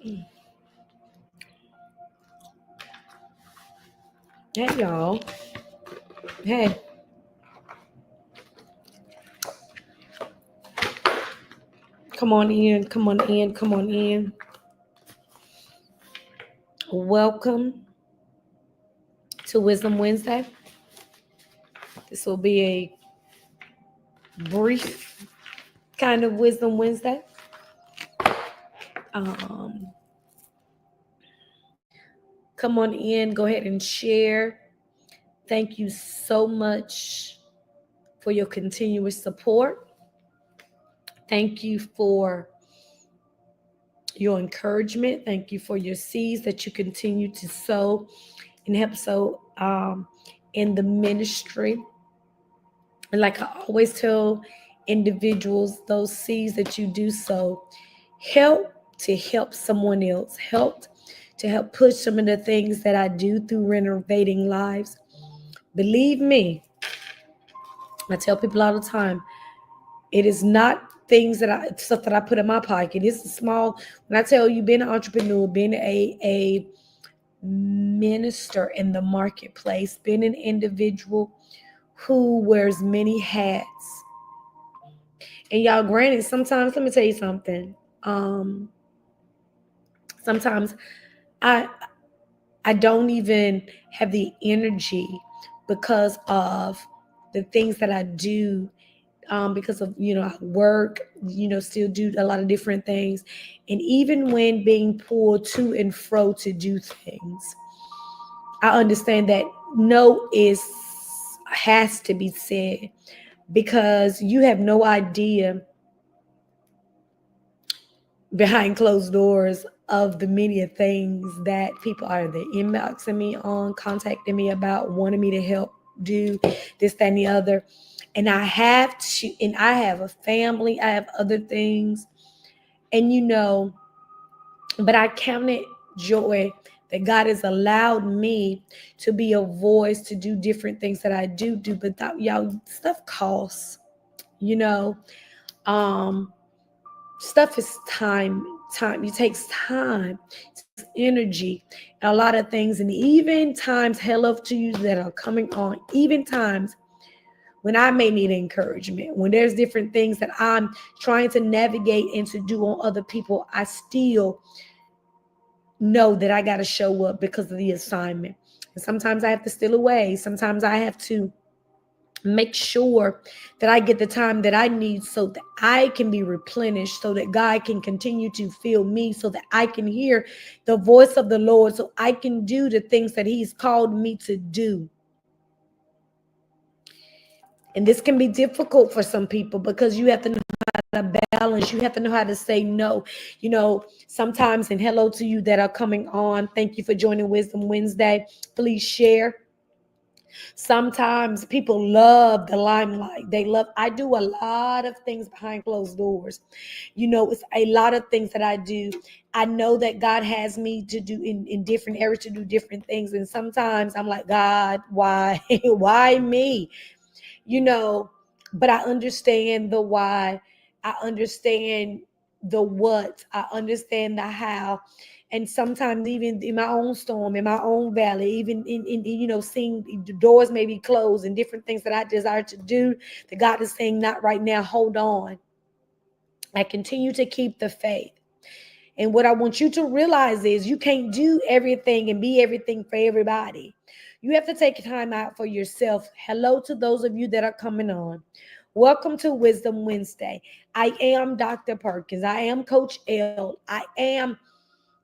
Hey, y'all. Hey, come on in, come on in, come on in. Welcome to Wisdom Wednesday. This will be a brief kind of Wisdom Wednesday. Um, come on in, go ahead and share. Thank you so much for your continuous support. Thank you for your encouragement. Thank you for your seeds that you continue to sow and help sow in the ministry. And like I always tell individuals, those seeds that you do sow help to help someone else, help to help push some of the things that I do through renovating lives. Believe me, I tell people all the time, it is not stuff that I put in my pocket. It's small. When I tell you, being an entrepreneur, being a minister in the marketplace, being an individual who wears many hats. And y'all, granted, sometimes, let me tell you something. Sometimes I don't even have the energy because of the things that I do, because of, I work, still do a lot of different things. And even when being pulled to and fro to do things, I understand that no has to be said, because you have no idea behind closed doors of the many things that people are either inboxing me on, contacting me about, wanting me to help do this, that, and the other. And I have a family, I have other things. And but I count it joy that God has allowed me to be a voice to do different things that I do. But that, y'all, stuff costs, you know. Stuff is time. It takes time, it takes energy, and a lot of things. And even times, hello to you that are coming on, even times when I may need encouragement, when there's different things that I'm trying to navigate and to do on other people, I still know that I got to show up because of the assignment. And sometimes I have to steal away. Sometimes I have to make sure that I get the time that I need so that I can be replenished, so that God can continue to fill me, so that I can hear the voice of the Lord, so I can do the things that He's called me to do. And this can be difficult for some people because you have to know how to balance. You have to know how to say no. Sometimes, and hello to you that are coming on. Thank you for joining Wisdom Wednesday. Please share. Sometimes people love the limelight. I do a lot of things behind closed doors. It's a lot of things that I do. I know that God has me to do in different areas, to do different things. And sometimes I'm like, God, why? Why me? But I understand the why. I understand the what. I understand the how. And sometimes even in my own storm, in my own valley, even in seeing the doors may be closed and different things that I desire to do, that God is saying, not right now, hold on. I continue to keep the faith. And what I want you to realize is you can't do everything and be everything for everybody. You have to take time out for yourself. Hello to those of you that are coming on. Welcome to Wisdom Wednesday. I am Dr. Perkins. I am Coach L. I am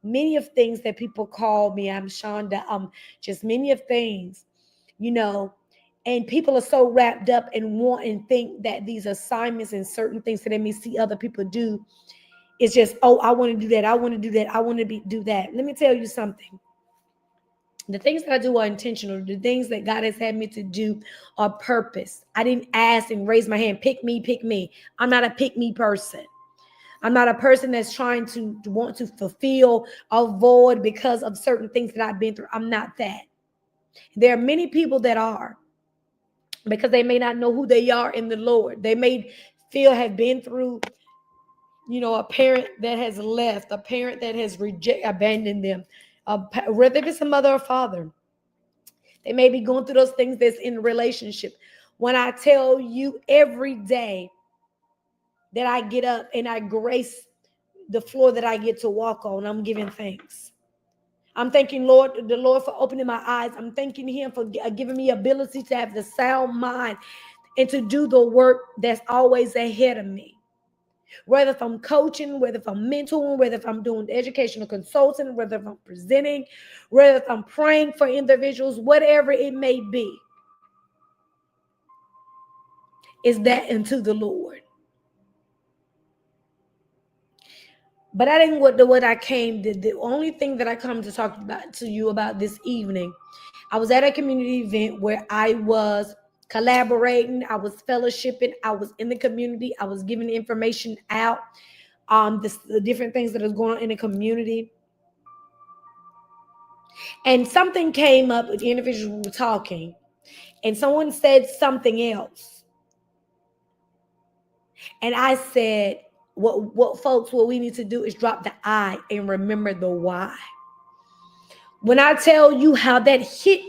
many of things that people call me. I'm Shonda. Just many of things, and people are so wrapped up and want and think that these assignments and certain things that they may see other people do, it's just, oh, I want to do that. I want to do that. I want to do that. Let me tell you something. The things that I do are intentional. The things that God has had me to do are purpose. I didn't ask and raise my hand, pick me, pick me. I'm not a pick me person. I'm not a person that's trying to want to fulfill a void because of certain things that I've been through. I'm not that. There are many people that are, because they may not know who they are in the Lord. They may have been through a parent that has left, a parent that has abandoned them, whether it's a mother or father, they may be going through those things that's in a relationship. When I tell you every day that I get up and I grace the floor that I get to walk on, I'm giving thanks. I'm thanking the Lord for opening my eyes. I'm thanking him for giving me ability to have the sound mind and to do the work that's always ahead of me. Whether if I'm coaching, whether if I'm mentoring, whether if I'm doing educational consulting, whether if I'm presenting, whether if I'm praying for individuals, whatever it may be, is that unto the Lord. But I didn't what I came to. The only thing that I come to talk about to you about this evening, I was at a community event where I was collaborating, I was fellowshipping, I was in the community, I was giving information out, the different things that is going on in the community. And something came up with the individuals who were talking, and someone said something else. And I said, what we need to do is drop the I and remember the why. When I tell you how that hit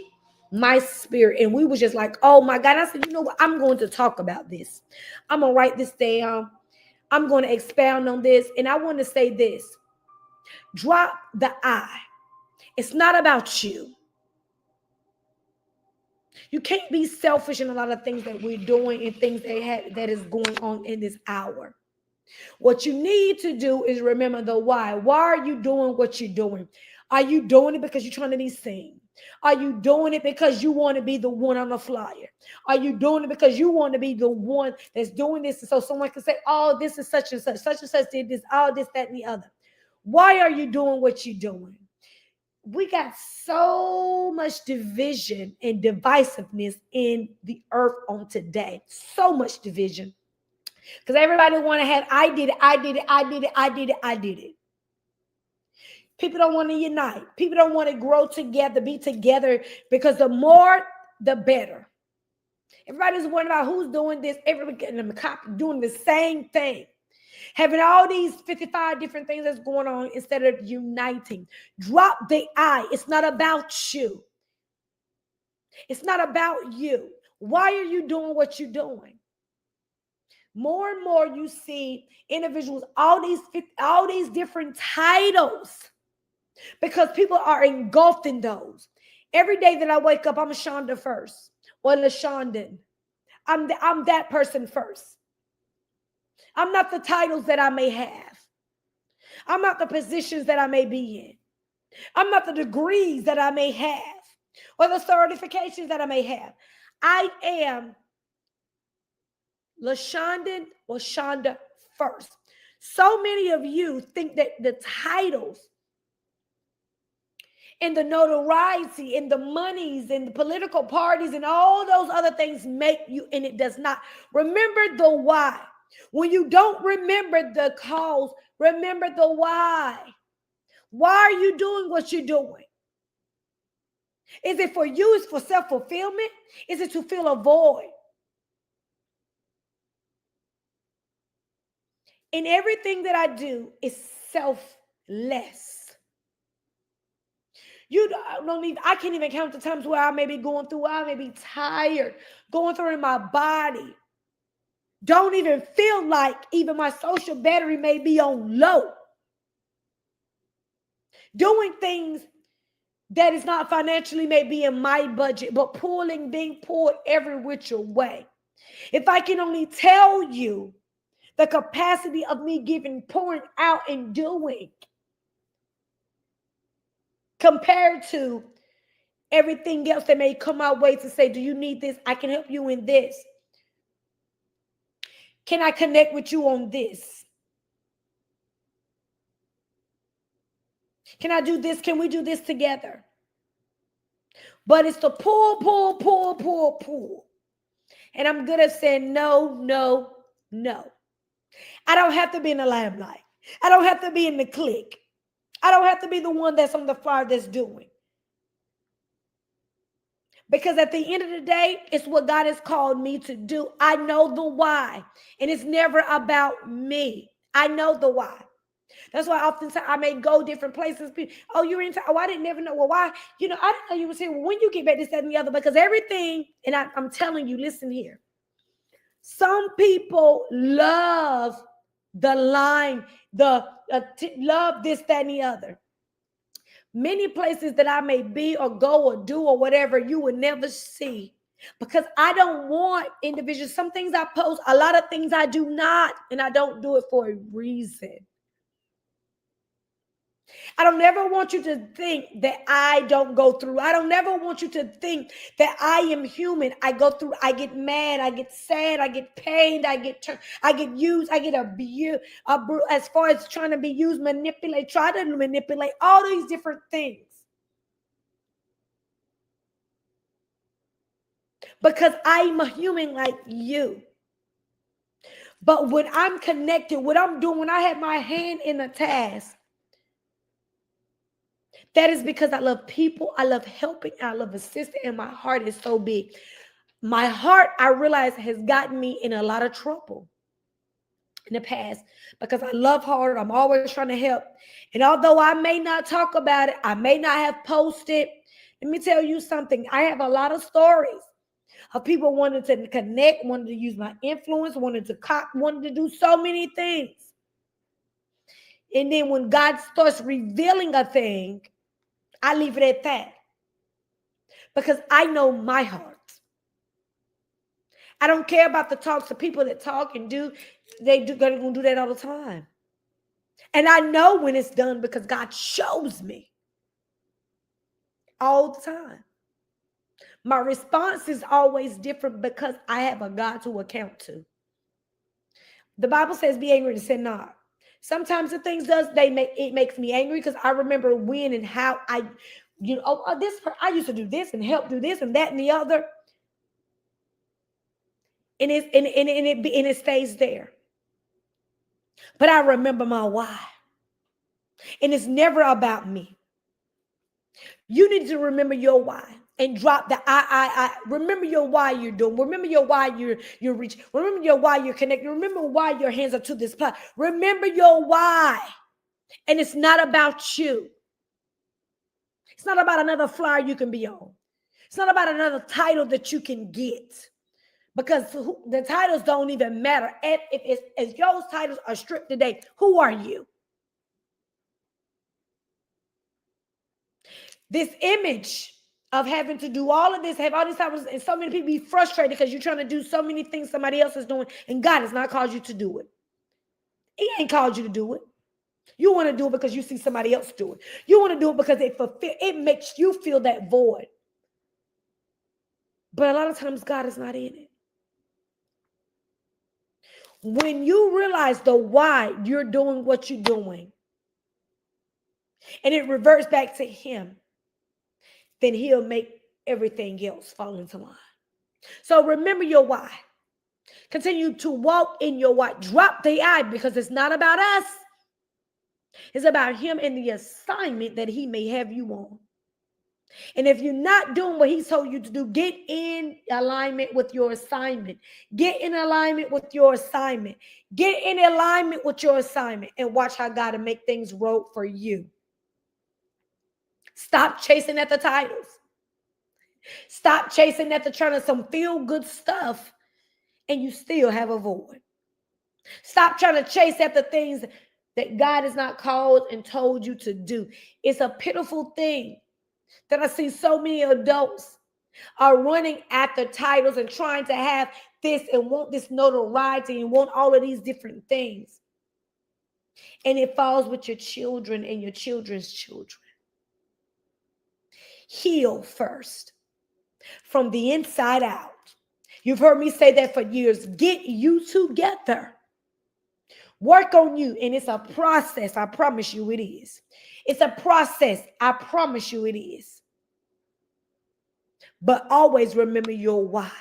my spirit, and we was just like, oh my God, I said, you know what? I'm going to talk about this. I'm going to write this down. I'm going to expound on this. And I want to say this. Drop the I. It's not about you. You can't be selfish in a lot of things that we're doing and things that is going on in this hour. What you need to do is remember the why. Why are you doing what you're doing? Are you doing it because you're trying to be seen? Are you doing it because you want to be the one on the flyer? Are you doing it because you want to be the one that's doing this so someone can say, oh, this is such and such did this, all this, that, and the other? Why are you doing what you're doing? We got so much division and divisiveness in the earth on today. So much division. Because everybody want to have, I did it. People don't want to unite. People don't want to grow together, be together, because the more, the better. Everybody's worried about who's doing this. Everybody getting doing the same thing. Having all these 55 different things that's going on instead of uniting. Drop the I. It's not about you. It's not about you. Why are you doing what you're doing? More and more you see individuals, all these different titles, because people are engulfed in those. Every day that I wake up, I'm Shonda first or LaShonda. I'm that person first. I'm not the titles that I may have. I'm not the positions that I may be in. I'm not the degrees that I may have or the certifications that I may have. I am LaShonda or Shonda first. So many of you think that the titles and the notoriety and the monies and the political parties and all those other things make you, and it does not. Remember the why. When you don't remember the cause, remember the why. Why are you doing what you're doing? Is it for you? Is it for self-fulfillment? Is it to fill a void? And everything that I do is selfless. You don't even, I can't even count the times where I may be going through, I may be tired, going through in my body. Don't even feel like even my social battery may be on low. Doing things that is not financially maybe in my budget, but being pulled every which way. If I can only tell you the capacity of me pouring out and doing compared to everything else that may come my way to say, do you need this? I can help you in this. Can I connect with you on this? Can I do this? Can we do this together? But it's the pull. And I'm good at saying no. I don't have to be in the limelight. I don't have to be in the clique. I don't have to be the one that's on the flyer that's doing. Because at the end of the day, it's what God has called me to do. I know the why. And it's never about me. I know the why. That's why oftentimes I may go different places. Oh, you're in town. Oh, I didn't never know. Well, why? You know, I didn't know you was here. Well, when you get back, this, that, and the other, because everything, and I'm telling you, listen here. Some people love the line, love this, that, and the other. Many places that I may be or go or do or whatever, you would never see. Because I don't want individuals. Some things I post, a lot of things I do not, and I don't do it for a reason. I don't ever want you to think that I don't go through. I don't ever want you to think that I am human. I go through, I get mad, I get sad, I get pained, I get used, I get abused, as far as trying to be used, try to manipulate, all these different things. Because I'm a human like you. But when I'm connected, what I'm doing, when I have my hand in a task, that is because I love people, I love helping, I love assisting, and my heart is so big. My heart, I realize, has gotten me in a lot of trouble in the past because I love hard. I'm always trying to help. And although I may not talk about it, I may not have posted, let me tell you something. I have a lot of stories of people wanting to connect, wanting to use my influence, wanting to do so many things. And then when God starts revealing a thing, I leave it at that. Because I know my heart. I don't care about the talks of people that talk and do. They're going to do that all the time. And I know when it's done because God shows me all the time. My response is always different because I have a God to account to. The Bible says, be angry and sin not. Sometimes the things it makes me angry because I remember when and how I used to do this and help do this and that and the other. And it stays there. But I remember my why. And it's never about me. You need to remember your why and drop the I. Remember your why you're doing. Remember your why you're reaching. Remember your why you're connecting. Remember why your hands are to this platform. Remember your why. And it's not about you. It's not about another flyer you can be on. It's not about another title that you can get. Because the titles don't even matter. If those titles are stripped today, who are you? This image of having to do all of this, have all these titles, and so many people be frustrated because you're trying to do so many things somebody else is doing, and God has not called you to do it. He ain't called you to do it. You want to do it because you see somebody else do it. You want to do it because it makes you feel that void. But a lot of times God is not in it. When you realize the why you're doing what you're doing, and it reverts back to Him, then He'll make everything else fall into line. So remember your why. Continue to walk in your why. Drop the I, because it's not about us. It's about Him and the assignment that He may have you on. And if you're not doing what He's told you to do, get in alignment with your assignment. Get in alignment with your assignment. Get in alignment with your assignment and watch how God will make things roll for you. Stop chasing at the titles. Stop chasing at some feel-good stuff and you still have a void. Stop trying to chase after things that God has not called and told you to do. It's a pitiful thing that I see so many adults are running after titles and trying to have this and want this notoriety and want all of these different things. And it falls with your children and your children's children. Heal first from the inside out. You've heard me say that for years. Get you together. Work on you. And it's a process. I promise you it is. It's a process. I promise you it is. But always remember your why.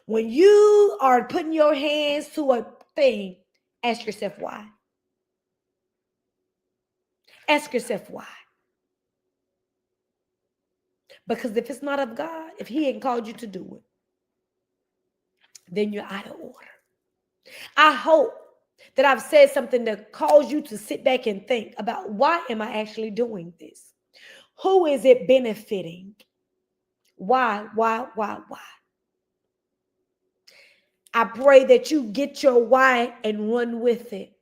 When you are putting your hands to a thing, ask yourself why. Ask yourself why. Because if it's not of God, if He ain't called you to do it, then you're out of order. I hope that I've said something that caused you to sit back and think about, why am I actually doing this? Who is it benefiting? Why? I pray that you get your why and run with it.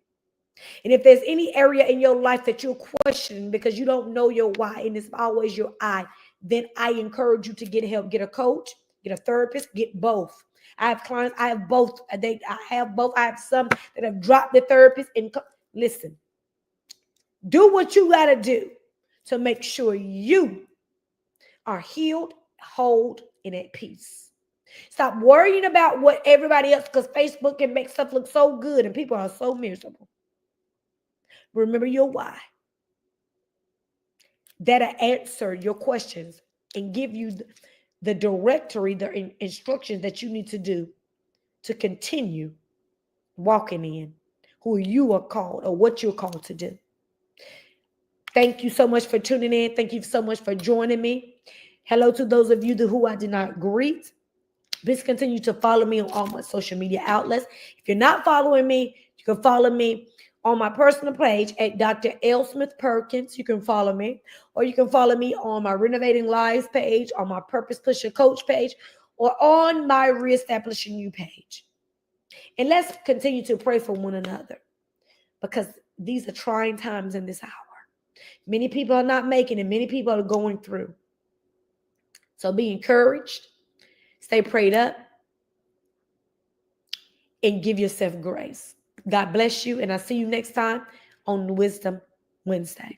And if there's any area in your life that you're questioning because you don't know your why and it's always your I, then I encourage you to get help. Get a coach, get a therapist, get both. I have clients, I have both. I have both. I have some that have dropped the therapist and listen, do what you got to do to make sure you are healed, whole, and at peace. Stop worrying about what everybody else, because Facebook can make stuff look so good and people are so miserable. Remember your why. That'll answer your questions and give you the directory, the instructions that you need to do to continue walking in who you are called or what you're called to do. Thank you so much for tuning in. Thank you so much for joining me. Hello to those of you who I did not greet. Please continue to follow me on all my social media outlets. If you're not following me, you can follow me on my personal page at Dr. L. Smith Perkins. You can follow me, or you can follow me on my Renovating Lives page, on my Purpose Pusher Coach page, or on my Reestablishing You page. And let's continue to pray for one another, because these are trying times in this hour. Many people are not making it. Many people are going through. So be encouraged. Stay prayed up. And give yourself grace. God bless you. And I'll see you next time on Wisdom Wednesday.